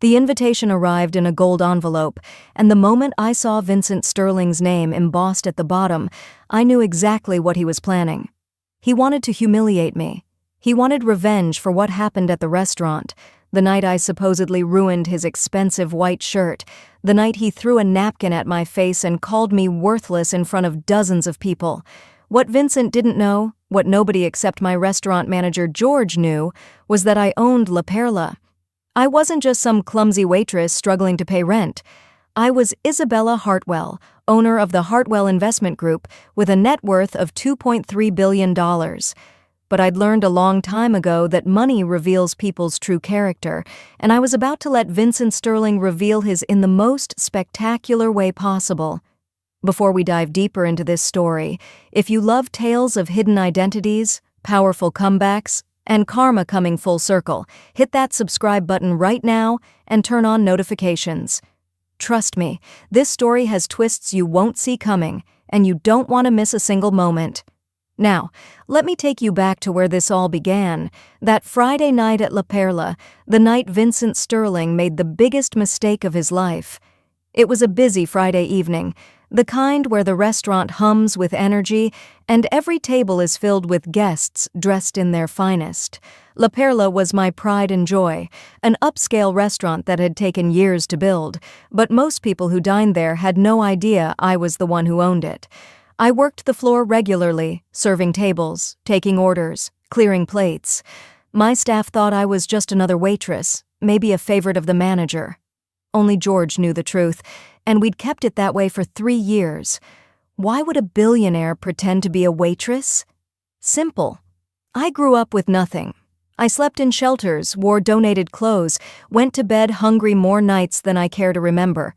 The invitation arrived in a gold envelope, and the moment I saw Vincent Sterling's name embossed at the bottom, I knew exactly what he was planning. He wanted to humiliate me. He wanted revenge for what happened at the restaurant, the night I supposedly ruined his expensive white shirt, the night he threw a napkin at my face and called me worthless in front of dozens of people. What Vincent didn't know, what nobody except my restaurant manager George knew, was that I owned La Perla. I wasn't just some clumsy waitress struggling to pay rent. I was Isabella Hartwell, owner of the Hartwell Investment Group, with a net worth of $2.3 billion. But I'd learned a long time ago that money reveals people's true character, and I was about to let Vincent Sterling reveal his in the most spectacular way possible. Before we dive deeper into this story, if you love tales of hidden identities, powerful comebacks, and karma coming full circle, hit that subscribe button right now and turn on notifications. Trust me, this story has twists you won't see coming, and you don't want to miss a single moment. Now, let me take you back to where this all began, that Friday night at La Perla, the night Vincent Sterling made the biggest mistake of his life. It was a busy Friday evening, the kind where the restaurant hums with energy and every table is filled with guests dressed in their finest. La Perla was my pride and joy, an upscale restaurant that had taken years to build, but most people who dined there had no idea I was the one who owned it. I worked the floor regularly, serving tables, taking orders, clearing plates. My staff thought I was just another waitress, maybe a favorite of the manager. Only George knew the truth, and we'd kept it that way for 3 years. Why would a billionaire pretend to be a waitress? Simple. I grew up with nothing. I slept in shelters, wore donated clothes, went to bed hungry more nights than I care to remember.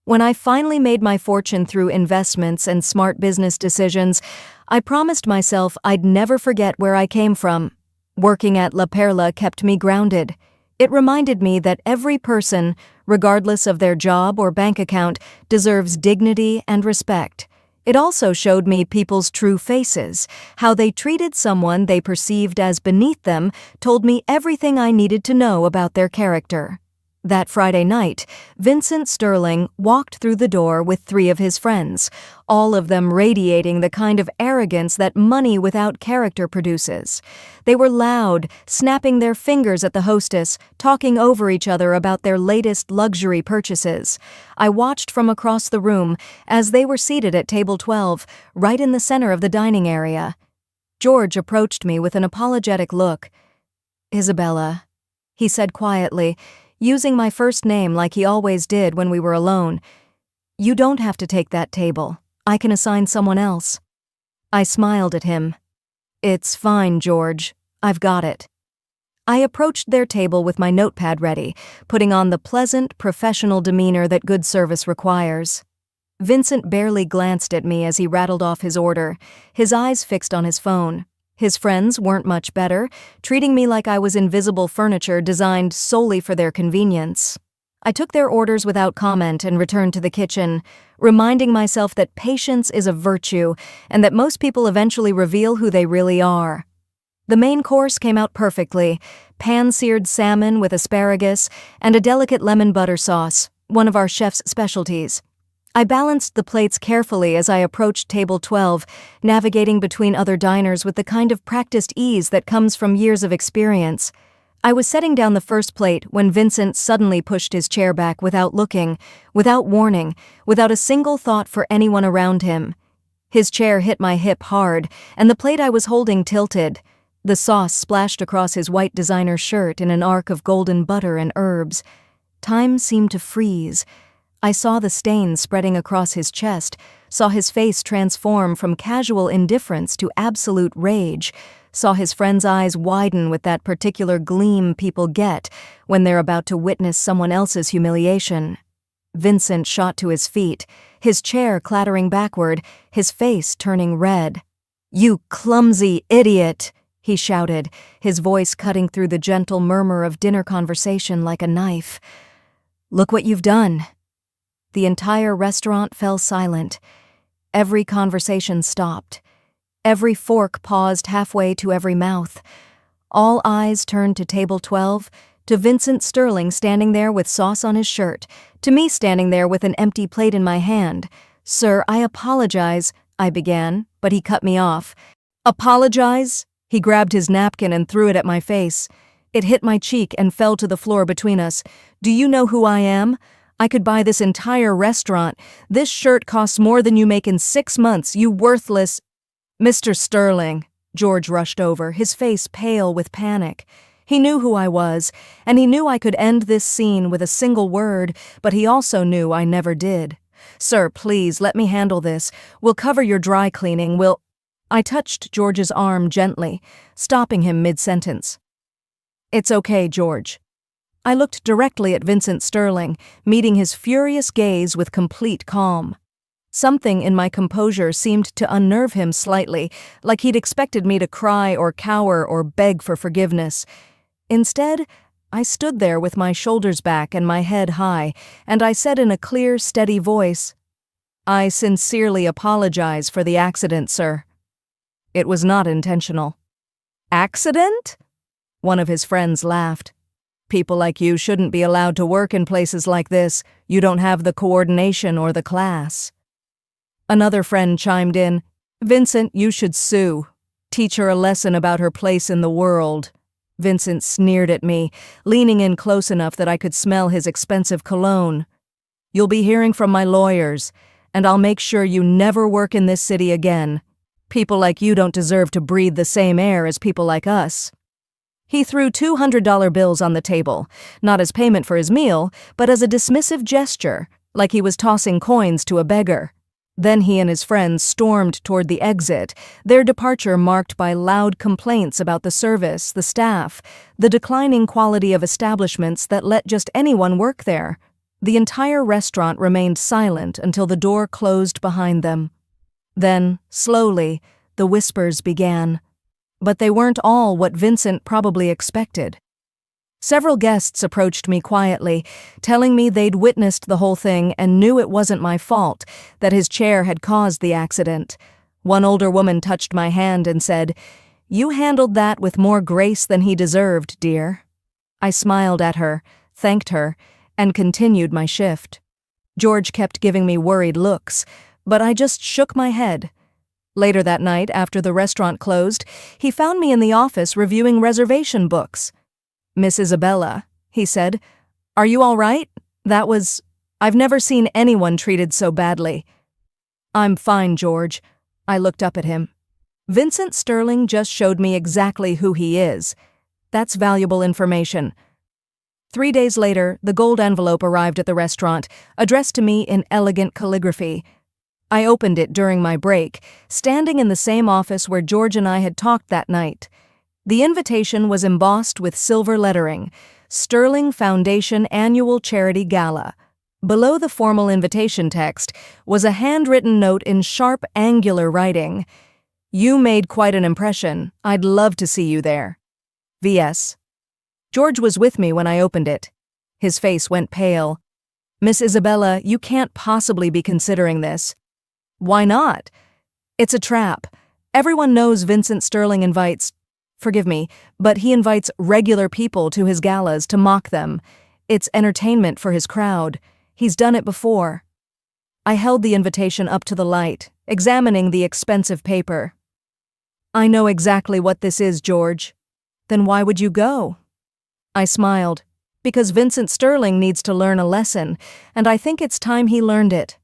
When I finally made my fortune through investments and smart business decisions, I promised myself I'd never forget where I came from. Working at La Perla kept me grounded. It reminded me that every person, regardless of their job or bank account, deserves dignity and respect. It also showed me people's true faces. How they treated someone they perceived as beneath them told me everything I needed to know about their character. That Friday night, Vincent Sterling walked through the door with 3 of his friends, all of them radiating the kind of arrogance that money without character produces. They were loud, snapping their fingers at the hostess, talking over each other about their latest luxury purchases. I watched from across the room as they were seated at table 12, right in the center of the dining area. George approached me with an apologetic look. "Isabella," he said quietly, using my first name like he always did when we were alone. "You don't have to take that table. I can assign someone else." I smiled at him. "It's fine, George. I've got it." I approached their table with my notepad ready, putting on the pleasant, professional demeanor that good service requires. Vincent barely glanced at me as he rattled off his order, his eyes fixed on his phone. His friends weren't much better, treating me like I was invisible furniture designed solely for their convenience. I took their orders without comment and returned to the kitchen, reminding myself that patience is a virtue and that most people eventually reveal who they really are. The main course came out perfectly: pan-seared salmon with asparagus and a delicate lemon butter sauce, one of our chef's specialties. I balanced the plates carefully as I approached table 12, navigating between other diners with the kind of practiced ease that comes from years of experience. I was setting down the first plate when Vincent suddenly pushed his chair back without looking, without warning, without a single thought for anyone around him. His chair hit my hip hard, and the plate I was holding tilted. The sauce splashed across his white designer shirt in an arc of golden butter and herbs. Time seemed to freeze. I saw the stains spreading across his chest, saw his face transform from casual indifference to absolute rage, saw his friend's eyes widen with that particular gleam people get when they're about to witness someone else's humiliation. Vincent shot to his feet, his chair clattering backward, his face turning red. "You clumsy idiot!" he shouted, his voice cutting through the gentle murmur of dinner conversation like a knife. "Look what you've done." The entire restaurant fell silent. Every conversation stopped. Every fork paused halfway to every mouth. All eyes turned to table 12, to Vincent Sterling standing there with sauce on his shirt, to me standing there with an empty plate in my hand. "Sir, I apologize," I began, but he cut me off. "Apologize?" He grabbed his napkin and threw it at my face. It hit my cheek and fell to the floor between us. "Do you know who I am? I could buy this entire restaurant. This shirt costs more than you make in 6 months, you worthless—" "Mr. Sterling," George rushed over, his face pale with panic. He knew who I was, and he knew I could end this scene with a single word, but he also knew I never did. "Sir, please, let me handle this. We'll cover your dry cleaning, I touched George's arm gently, stopping him mid-sentence. "It's okay, George." I looked directly at Vincent Sterling, meeting his furious gaze with complete calm. Something in my composure seemed to unnerve him slightly, like he'd expected me to cry or cower or beg for forgiveness. Instead, I stood there with my shoulders back and my head high, and I said in a clear, steady voice, "I sincerely apologize for the accident, sir. It was not intentional." "Accident?" One of his friends laughed. "People like you shouldn't be allowed to work in places like this. You don't have the coordination or the class." Another friend chimed in, "Vincent, you should sue. Teach her a lesson about her place in the world." Vincent sneered at me, leaning in close enough that I could smell his expensive cologne. "You'll be hearing from my lawyers, and I'll make sure you never work in this city again. People like you don't deserve to breathe the same air as people like us." He threw $200 bills on the table, not as payment for his meal, but as a dismissive gesture, like he was tossing coins to a beggar. Then he and his friends stormed toward the exit, their departure marked by loud complaints about the service, the staff, the declining quality of establishments that let just anyone work there. The entire restaurant remained silent until the door closed behind them. Then, slowly, the whispers began. But they weren't all what Vincent probably expected. Several guests approached me quietly, telling me they'd witnessed the whole thing and knew it wasn't my fault, that his chair had caused the accident. One older woman touched my hand and said, "You handled that with more grace than he deserved, dear." I smiled at her, thanked her, and continued my shift. George kept giving me worried looks, but I just shook my head. Later that night, after the restaurant closed, he found me in the office reviewing reservation books. "Miss Isabella," he said, "are you all right? I've never seen anyone treated so badly." "I'm fine, George." I looked up at him. "Vincent Sterling just showed me exactly who he is. That's valuable information." 3 days later, the gold envelope arrived at the restaurant, addressed to me in elegant calligraphy. I opened it during my break, standing in the same office where George and I had talked that night. The invitation was embossed with silver lettering, "Sterling Foundation Annual Charity Gala." Below the formal invitation text was a handwritten note in sharp, angular writing. "You made quite an impression. I'd love to see you there. V.S." George was with me when I opened it. His face went pale. "Miss Isabella, you can't possibly be considering this." "Why not?" "It's a trap. Everyone knows Vincent Sterling forgive me, but he invites regular people to his galas to mock them. It's entertainment for his crowd. He's done it before." I held the invitation up to the light, examining the expensive paper. "I know exactly what this is, George." "Then why would you go?" I smiled. "Because Vincent Sterling needs to learn a lesson, and I think it's time he learned it."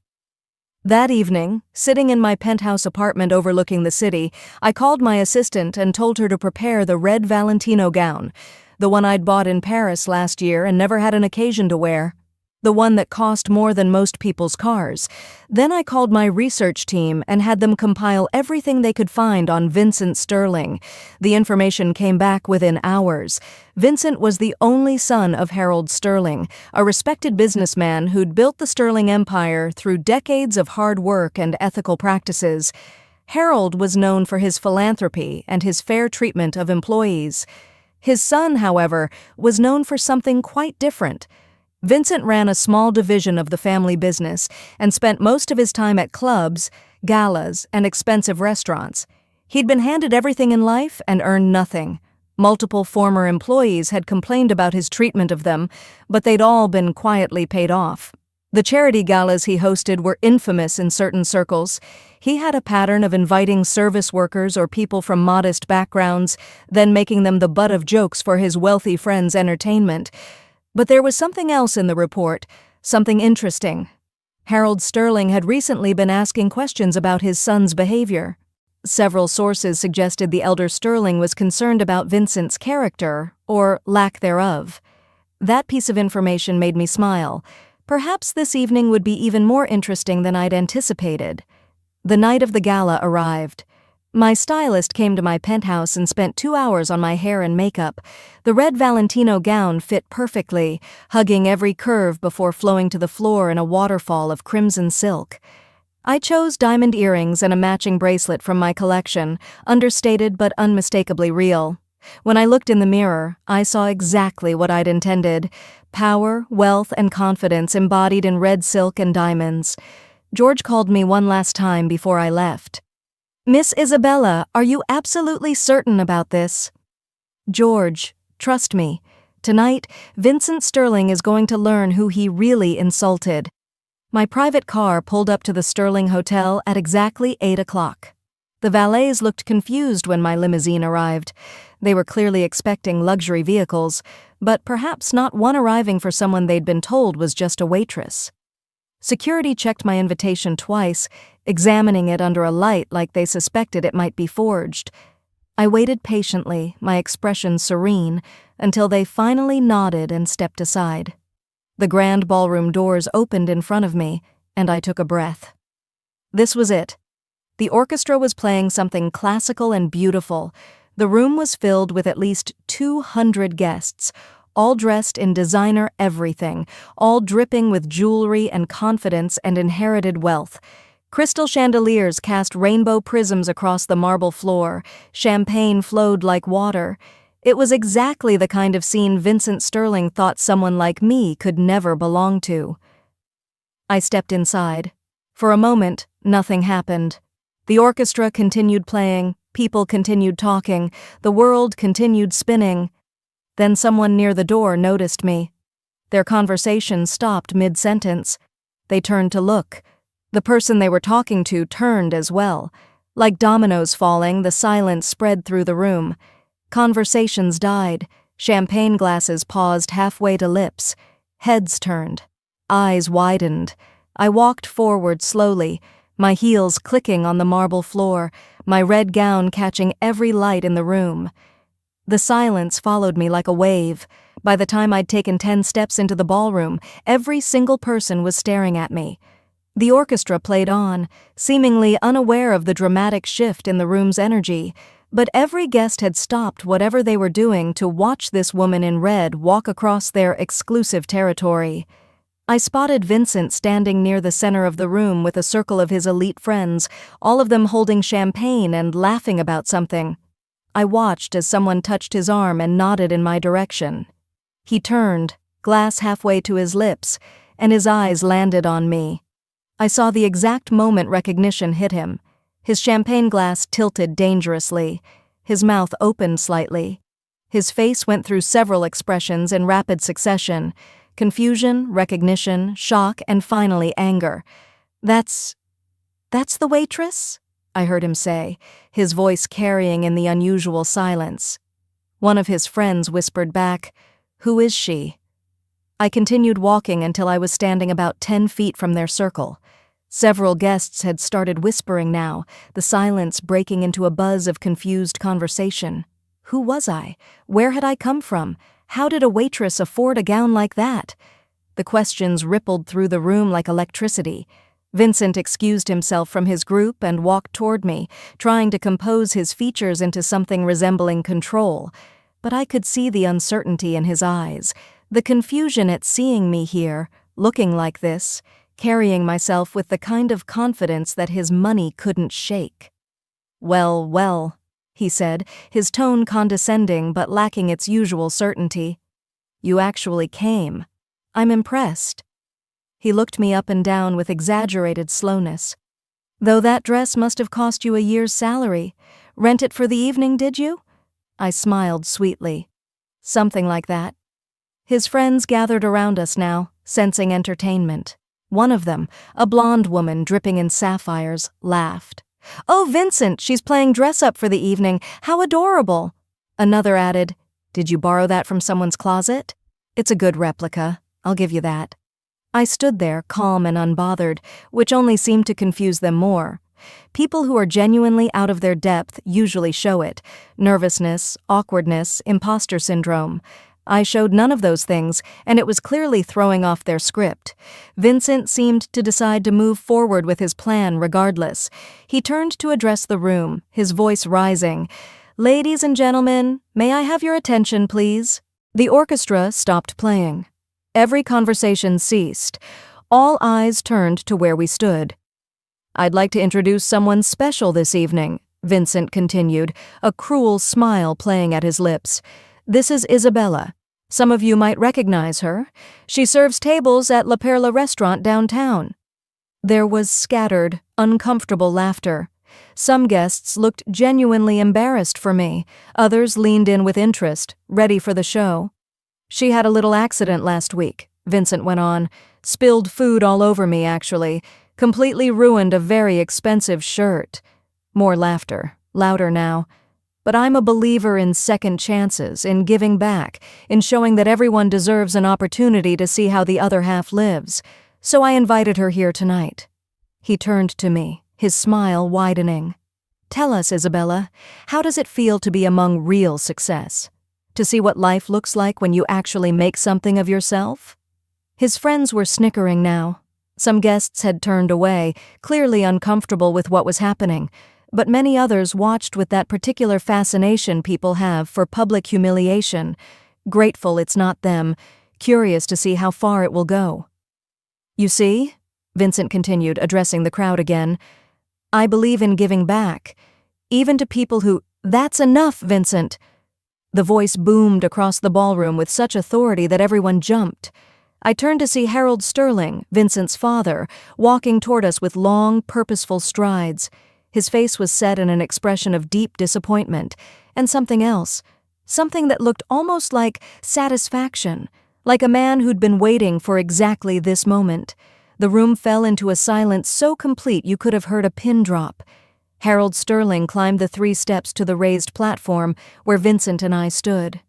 That evening, sitting in my penthouse apartment overlooking the city, I called my assistant and told her to prepare the red Valentino gown, the one I'd bought in Paris last year and never had an occasion to wear, the one that cost more than most people's cars. Then I called my research team and had them compile everything they could find on Vincent Sterling. The information came back within hours. Vincent was the only son of Harold Sterling, a respected businessman who'd built the Sterling empire through decades of hard work and ethical practices. Harold was known for his philanthropy and his fair treatment of employees. His son, however, was known for something quite different. Vincent ran a small division of the family business and spent most of his time at clubs, galas, and expensive restaurants. He'd been handed everything in life and earned nothing. Multiple former employees had complained about his treatment of them, but they'd all been quietly paid off. The charity galas he hosted were infamous in certain circles. He had a pattern of inviting service workers or people from modest backgrounds, then making them the butt of jokes for his wealthy friends' entertainment. But there was something else in the report, something interesting. Harold Sterling had recently been asking questions about his son's behavior. Several sources suggested the elder Sterling was concerned about Vincent's character, or lack thereof. That piece of information made me smile. Perhaps this evening would be even more interesting than I'd anticipated. The night of the gala arrived. My stylist came to my penthouse and spent 2 hours on my hair and makeup. The red Valentino gown fit perfectly, hugging every curve before flowing to the floor in a waterfall of crimson silk. I chose diamond earrings and a matching bracelet from my collection, understated but unmistakably real. When I looked in the mirror, I saw exactly what I'd intended: power, wealth, and confidence embodied in red silk and diamonds. George called me one last time before I left. "Miss Isabella, are you absolutely certain about this?" "George, trust me. Tonight, Vincent Sterling is going to learn who he really insulted." My private car pulled up to the Sterling Hotel at exactly 8 o'clock. The valets looked confused when my limousine arrived. They were clearly expecting luxury vehicles, but perhaps not one arriving for someone they'd been told was just a waitress. Security checked my invitation twice, examining it under a light like they suspected it might be forged. I waited patiently, my expression serene, until they finally nodded and stepped aside. The grand ballroom doors opened in front of me, and I took a breath. This was it. The orchestra was playing something classical and beautiful. The room was filled with at least 200 guests, all dressed in designer everything, all dripping with jewelry and confidence and inherited wealth. Crystal chandeliers cast rainbow prisms across the marble floor. Champagne flowed like water. It was exactly the kind of scene Vincent Sterling thought someone like me could never belong to. I stepped inside. For a moment, nothing happened. The orchestra continued playing, people continued talking, the world continued spinning. Then someone near the door noticed me. Their conversation stopped mid-sentence. They turned to look. The person they were talking to turned as well. Like dominoes falling, the silence spread through the room. Conversations died. Champagne glasses paused halfway to lips. Heads turned. Eyes widened. I walked forward slowly, my heels clicking on the marble floor, my red gown catching every light in the room. The silence followed me like a wave. By the time I'd taken 10 steps into the ballroom, every single person was staring at me. The orchestra played on, seemingly unaware of the dramatic shift in the room's energy, but every guest had stopped whatever they were doing to watch this woman in red walk across their exclusive territory. I spotted Vincent standing near the center of the room with a circle of his elite friends, all of them holding champagne and laughing about something. I watched as someone touched his arm and nodded in my direction. He turned, glass halfway to his lips, and his eyes landed on me. I saw the exact moment recognition hit him. His champagne glass tilted dangerously. His mouth opened slightly. His face went through several expressions in rapid succession: confusion, recognition, shock, and finally anger. That's the waitress?" I heard him say, his voice carrying in the unusual silence. One of his friends whispered back, "Who is she?" I continued walking until I was standing about 10 feet from their circle. Several guests had started whispering now, the silence breaking into a buzz of confused conversation. Who was I? Where had I come from? How did a waitress afford a gown like that? The questions rippled through the room like electricity. Vincent excused himself from his group and walked toward me, trying to compose his features into something resembling control. But I could see the uncertainty in his eyes, the confusion at seeing me here, looking like this, carrying myself with the kind of confidence that his money couldn't shake. "Well, well," he said, his tone condescending but lacking its usual certainty. "You actually came. I'm impressed." He looked me up and down with exaggerated slowness. "Though that dress must have cost you a year's salary. Rent it for the evening, did you?" I smiled sweetly. Something like that. His friends gathered around us now, sensing entertainment. One of them, a blonde woman dripping in sapphires, laughed. "Oh, Vincent, she's playing dress-up for the evening. How adorable!" Another added, "Did you borrow that from someone's closet?" "It's a good replica, I'll give you that." I stood there, calm and unbothered, which only seemed to confuse them more. People who are genuinely out of their depth usually show it. Nervousness, awkwardness, imposter syndrome. I showed none of those things, and it was clearly throwing off their script. Vincent seemed to decide to move forward with his plan regardless. He turned to address the room, his voice rising. "Ladies and gentlemen, may I have your attention, please?" The orchestra stopped playing. Every conversation ceased. All eyes turned to where we stood. "I'd like to introduce someone special this evening," Vincent continued, a cruel smile playing at his lips. "This is Isabella. Some of you might recognize her. She serves tables at La Perla restaurant downtown." There was scattered, uncomfortable laughter. Some guests looked genuinely embarrassed for me. Others leaned in with interest, ready for the show. "She had a little accident last week," Vincent went on. "Spilled food all over me, actually. Completely ruined a very expensive shirt." More laughter, louder now. "But I'm a believer in second chances, in giving back, in showing that everyone deserves an opportunity to see how the other half lives. So I invited her here tonight." He turned to me, his smile widening. "Tell us, Isabella, how does it feel to be among real success? To see what life looks like when you actually make something of yourself?" His friends were snickering now. Some guests had turned away, clearly uncomfortable with what was happening, but many others watched with that particular fascination people have for public humiliation, grateful it's not them, curious to see how far it will go. "You see," Vincent continued, addressing the crowd again, "I believe in giving back, even to people who—" "That's enough, Vincent!" The voice boomed across the ballroom with such authority that everyone jumped. I turned to see Harold Sterling, Vincent's father, walking toward us with long, purposeful strides. His face was set in an expression of deep disappointment, and something else, something that looked almost like satisfaction, like a man who'd been waiting for exactly this moment. The room fell into a silence so complete you could have heard a pin drop. Harold Sterling climbed the 3 steps to the raised platform where Vincent and I stood.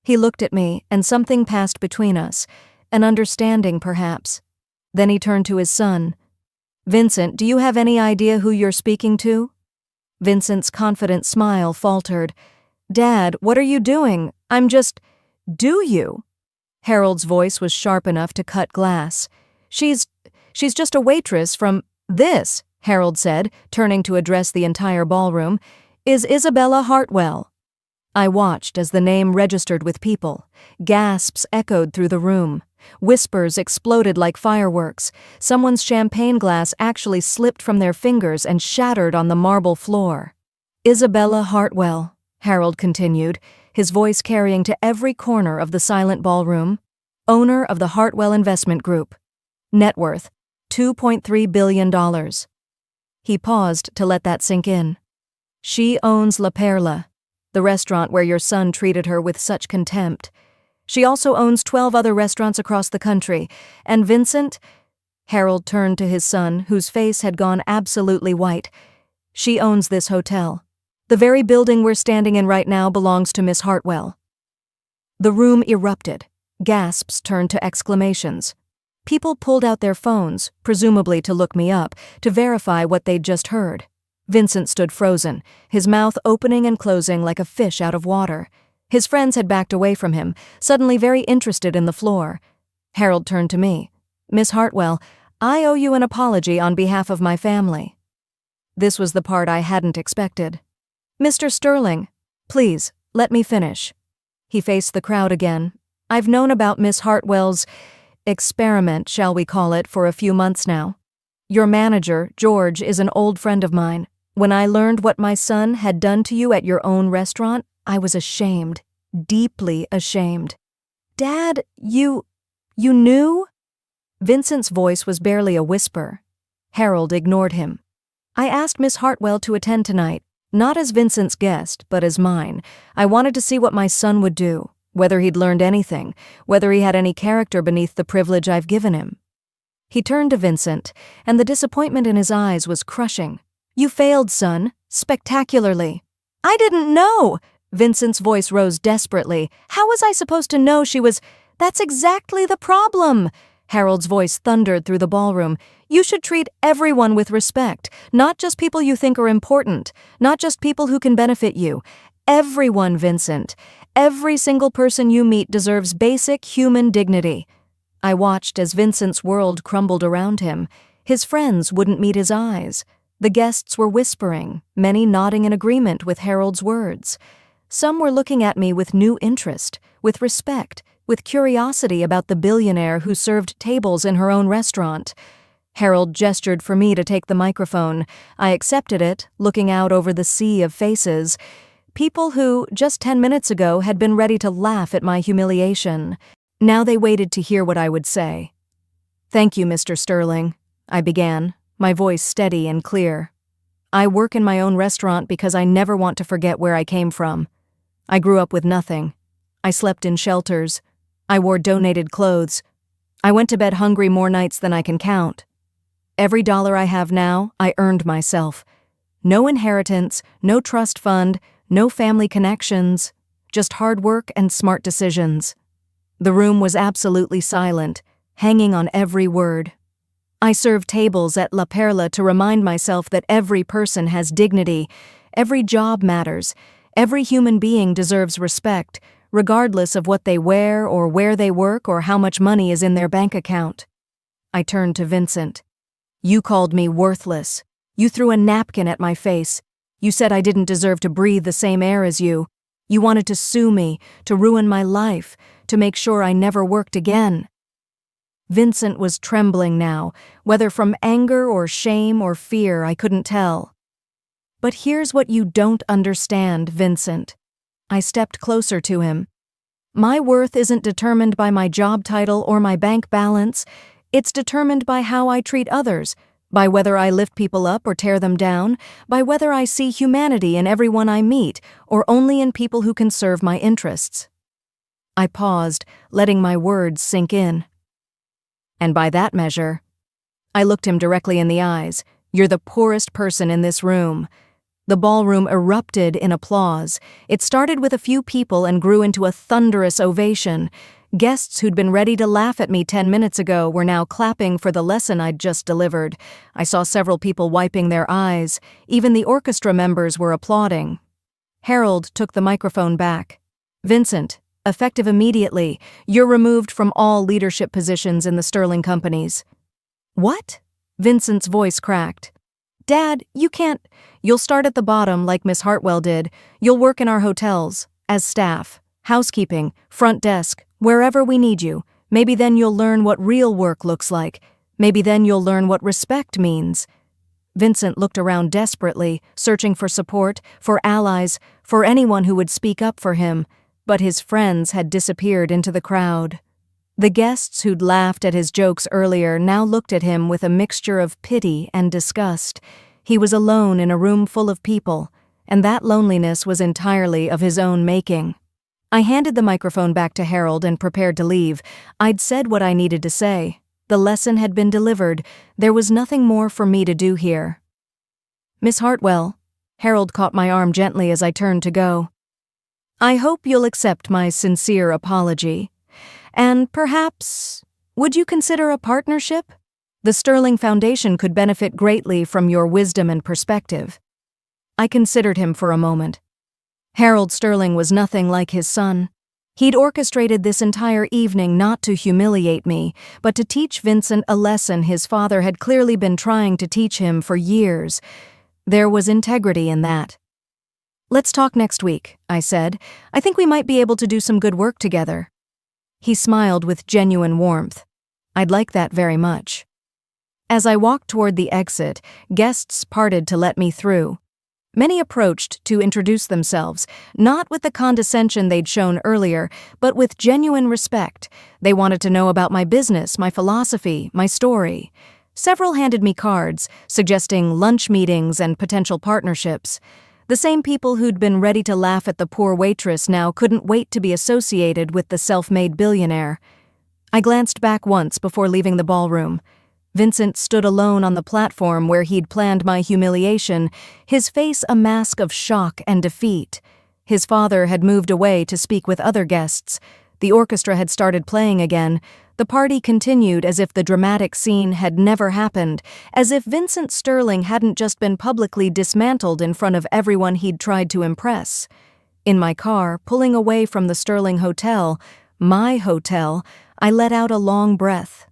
He looked at me, and something passed between us, an understanding perhaps. Then he turned to his son. "Vincent, do you have any idea who you're speaking to?" Vincent's confident smile faltered. "Dad, what are you doing? I'm just—" "Do you?" Harold's voice was sharp enough to cut glass. She's just a waitress from—" "This," Harold said, turning to address the entire ballroom, "is Isabella Hartwell." I watched as the name registered with people. Gasps echoed through the room. Whispers exploded like fireworks. Someone's champagne glass actually slipped from their fingers and shattered on the marble floor. "Isabella Hartwell," Harold continued, his voice carrying to every corner of the silent ballroom. "Owner of the Hartwell Investment Group. Net worth, $2.3 billion. He paused to let that sink in. "She owns La Perla, the restaurant where your son treated her with such contempt. She also owns 12 other restaurants across the country. And Vincent—" Harold turned to his son, whose face had gone absolutely white. "She owns this hotel. The very building we're standing in right now belongs to Miss Hartwell." The room erupted. Gasps turned to exclamations. People pulled out their phones, presumably to look me up, to verify what they'd just heard. Vincent stood frozen, his mouth opening and closing like a fish out of water. His friends had backed away from him, suddenly very interested in the floor. Harold turned to me. "Miss Hartwell, I owe you an apology on behalf of my family." This was the part I hadn't expected. "Mr. Sterling, please, let me finish." He faced the crowd again. "I've known about Miss Hartwell's experiment, shall we call it, for a few months now. Your manager, George, is an old friend of mine. When I learned what my son had done to you at your own restaurant, I was ashamed, deeply ashamed." "Dad, you knew?" Vincent's voice was barely a whisper. Harold ignored him. "I asked Miss Hartwell to attend tonight. Not as Vincent's guest, but as mine. I wanted to see what my son would do, whether he'd learned anything, whether he had any character beneath the privilege I've given him. He turned to Vincent, and the disappointment in his eyes was crushing. "You failed, son. Spectacularly." "I didn't know!" Vincent's voice rose desperately. "How was I supposed to know she was—" "That's exactly the problem!" Harold's voice thundered through the ballroom. "You should treat everyone with respect, not just people you think are important, not just people who can benefit you. Everyone, Vincent. Every single person you meet deserves basic human dignity." I watched as Vincent's world crumbled around him. His friends wouldn't meet his eyes. The guests were whispering, many nodding in agreement with Harold's words. Some were looking at me with new interest, with respect, with curiosity about the billionaire who served tables in her own restaurant. Harold gestured for me to take the microphone. I accepted it, looking out over the sea of faces. People who, just 10 minutes ago, had been ready to laugh at my humiliation. Now they waited to hear what I would say. "Thank you, Mr. Sterling," I began, my voice steady and clear. "I work in my own restaurant because I never want to forget where I came from. I grew up with nothing. I slept in shelters. I wore donated clothes. I went to bed hungry more nights than I can count. Every dollar I have now, I earned myself. No inheritance, no trust fund, no family connections, just hard work and smart decisions." The room was absolutely silent, hanging on every word. I served tables at La Perla to remind myself that every person has dignity, every job matters, every human being deserves respect, regardless of what they wear or where they work or how much money is in their bank account. I turned to Vincent. "You called me worthless. You threw a napkin at my face. You said I didn't deserve to breathe the same air as you. You wanted to sue me, to ruin my life, to make sure I never worked again." Vincent was trembling now, whether from anger or shame or fear, I couldn't tell. "But here's what you don't understand, Vincent." I stepped closer to him. "My worth isn't determined by my job title or my bank balance. It's determined by how I treat others, by whether I lift people up or tear them down, by whether I see humanity in everyone I meet or only in people who can serve my interests." I paused, letting my words sink in. "And by that measure," I looked him directly in the eyes, "you're the poorest person in this room." The ballroom erupted in applause. It started with a few people and grew into a thunderous ovation. Guests who'd been ready to laugh at me 10 minutes ago were now clapping for the lesson I'd just delivered. I saw several people wiping their eyes. Even the orchestra members were applauding. Harold took the microphone back. "Vincent, effective immediately, you're removed from all leadership positions in the Sterling companies." "What?" Vincent's voice cracked. "Dad, you can't. You'll start at the bottom like Miss Hartwell did. You'll work in our hotels, as staff, housekeeping, front desk, wherever we need you. Maybe then you'll learn what real work looks like. Maybe then you'll learn what respect means." Vincent looked around desperately, searching for support, for allies, for anyone who would speak up for him, but his friends had disappeared into the crowd. The guests who'd laughed at his jokes earlier now looked at him with a mixture of pity and disgust. He was alone in a room full of people, and that loneliness was entirely of his own making. I handed the microphone back to Harold and prepared to leave. I'd said what I needed to say. The lesson had been delivered. There was nothing more for me to do here. "Miss Hartwell," Harold caught my arm gently as I turned to go. "I hope you'll accept my sincere apology. And perhaps, would you consider a partnership? The Sterling Foundation could benefit greatly from your wisdom and perspective." I considered him for a moment. Harold Sterling was nothing like his son. He'd orchestrated this entire evening not to humiliate me, but to teach Vincent a lesson his father had clearly been trying to teach him for years. There was integrity in that. "Let's talk next week," I said. "I think we might be able to do some good work together." He smiled with genuine warmth. I'd like that very much. As I walked toward the exit, guests parted to let me through. Many approached to introduce themselves, not with the condescension they'd shown earlier, but with genuine respect. They wanted to know about my business, my philosophy, my story. Several handed me cards, suggesting lunch meetings and potential partnerships. The same people who'd been ready to laugh at the poor waitress now couldn't wait to be associated with the self-made billionaire. I glanced back once before leaving the ballroom. Vincent stood alone on the platform where he'd planned my humiliation, his face a mask of shock and defeat. His father had moved away to speak with other guests. The orchestra had started playing again. The party continued as if the dramatic scene had never happened, as if Vincent Sterling hadn't just been publicly dismantled in front of everyone he'd tried to impress. In my car, pulling away from the Sterling Hotel, my hotel, I let out a long breath.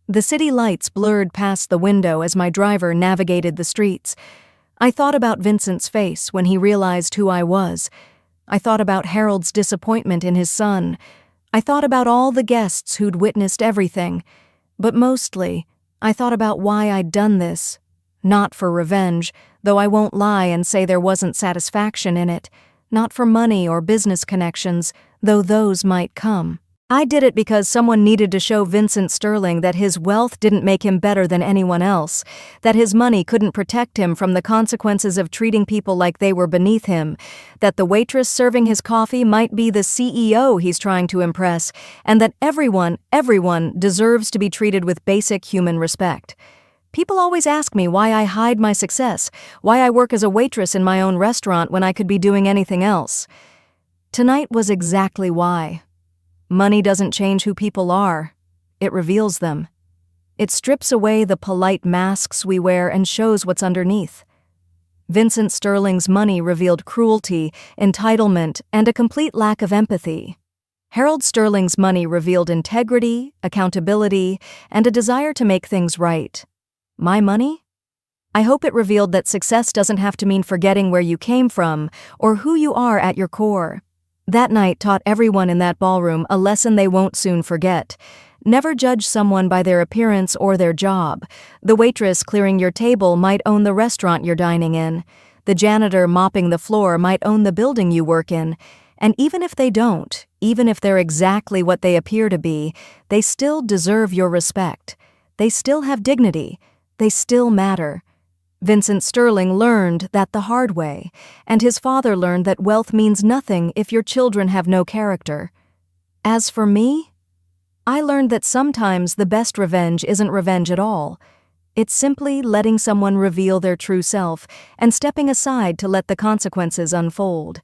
The city lights blurred past the window as my driver navigated the streets. I thought about Vincent's face when he realized who I was. I thought about Harold's disappointment in his son. I thought about all the guests who'd witnessed everything. But mostly, I thought about why I'd done this. Not for revenge, though I won't lie and say there wasn't satisfaction in it. Not for money or business connections, though those might come. I did it because someone needed to show Vincent Sterling that his wealth didn't make him better than anyone else, that his money couldn't protect him from the consequences of treating people like they were beneath him, that the waitress serving his coffee might be the CEO he's trying to impress, and that everyone deserves to be treated with basic human respect. People always ask me why I hide my success, why I work as a waitress in my own restaurant when I could be doing anything else. Tonight was exactly why. Money doesn't change who people are. It reveals them. It strips away the polite masks we wear and shows what's underneath. Vincent Sterling's money revealed cruelty, entitlement, and a complete lack of empathy. Harold Sterling's money revealed integrity, accountability, and a desire to make things right. My money? I hope it revealed that success doesn't have to mean forgetting where you came from or who you are at your core. That night taught everyone in that ballroom a lesson they won't soon forget. Never judge someone by their appearance or their job. The waitress clearing your table might own the restaurant you're dining in. The janitor mopping the floor might own the building you work in. And even if they don't, even if they're exactly what they appear to be, they still deserve your respect. They still have dignity. They still matter. Vincent Sterling learned that the hard way, and his father learned that wealth means nothing if your children have no character. As for me, I learned that sometimes the best revenge isn't revenge at all. It's simply letting someone reveal their true self and stepping aside to let the consequences unfold.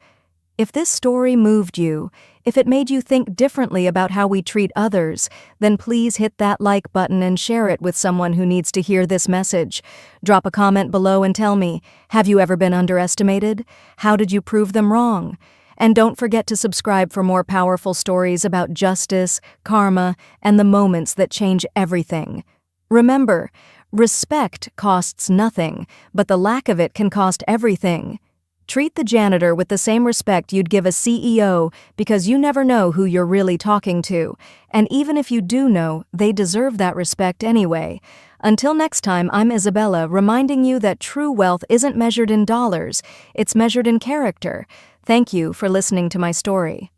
If this story moved you, if it made you think differently about how we treat others, then please hit that like button and share it with someone who needs to hear this message. Drop a comment below and tell me, have you ever been underestimated? How did you prove them wrong? And don't forget to subscribe for more powerful stories about justice, karma, and the moments that change everything. Remember, respect costs nothing, but the lack of it can cost everything. Treat the janitor with the same respect you'd give a CEO because you never know who you're really talking to. And even if you do know, they deserve that respect anyway. Until next time, I'm Isabella, reminding you that true wealth isn't measured in dollars, it's measured in character. Thank you for listening to my story.